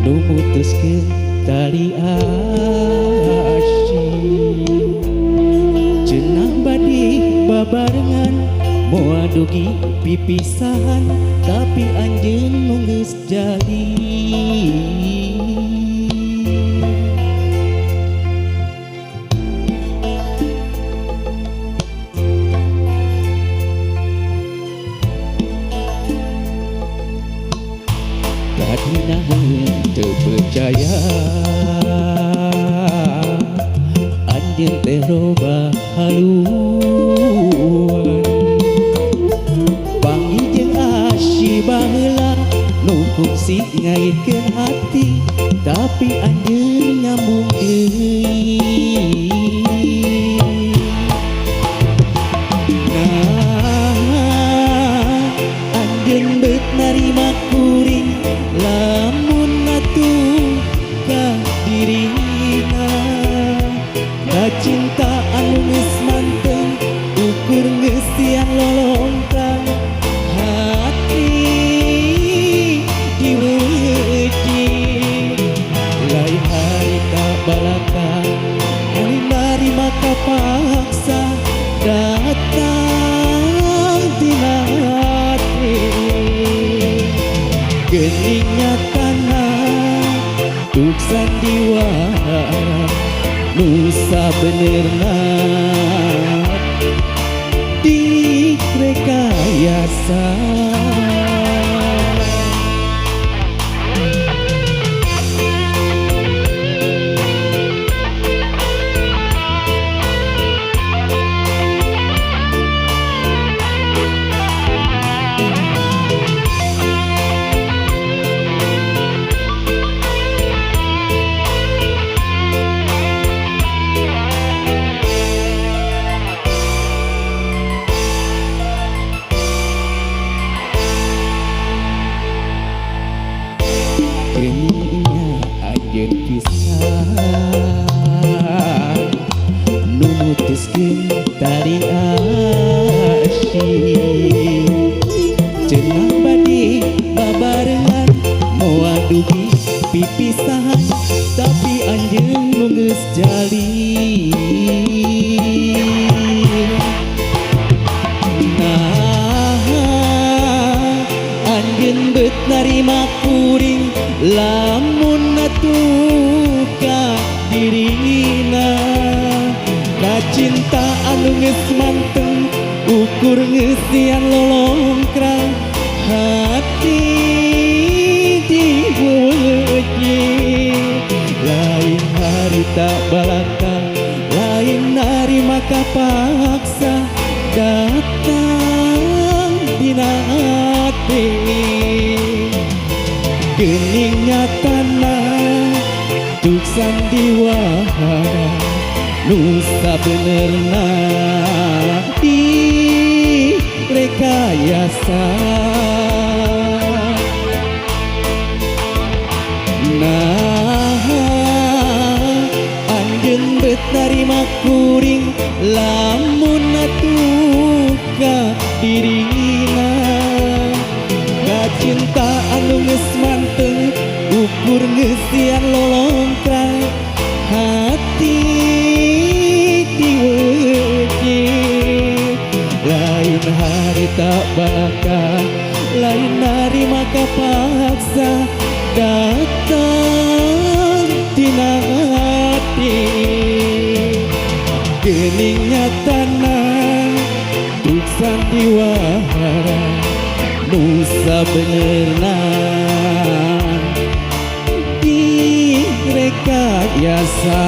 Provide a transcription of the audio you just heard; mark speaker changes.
Speaker 1: nu mutuskeun tali asyik cenah badi babarengan moal dugi pipisahan tapi anjeun nu geus jadi. Tadina teu percaya anjeun teh loba haluan panggih jeung asy baheula nu kungsi ngairkeun hati tapi anjeun nyambung deui. Anjeun beut narima kuring lamun atuh ka dirina ka cinta anu geus manteng ukur geus tiang lolongkang hati diweuji lain harita balaka lain narima kapaksa datang tina hati geuning nyatana tuk sandiwara nu sabenerna direkayasa. Keningnya anjeun pisan nu mutuskeun tali asyik cenah badi babarengan moal dugi pipisahan tapi anjeun nu geus jali. Anjeun beut narima kuring lamun atuh ka dirina ka cinta anu geus manteng ukur geus tian lolongkrang hati diweuji lain harita balaka lain narima kapaksa datang dina hati geuning nyatana tuk sandiwara nu sabenerna direkayasa. Anjeun beut narima kuring lamun atuh ka dirina ka cinta anu geus manteng ukur geus tian lolongkrang hati diweuji lain harita balaka lain narima kapaksa datang tina hati geuning nyatana tuk sandiwara nu sabenerna direkayasa.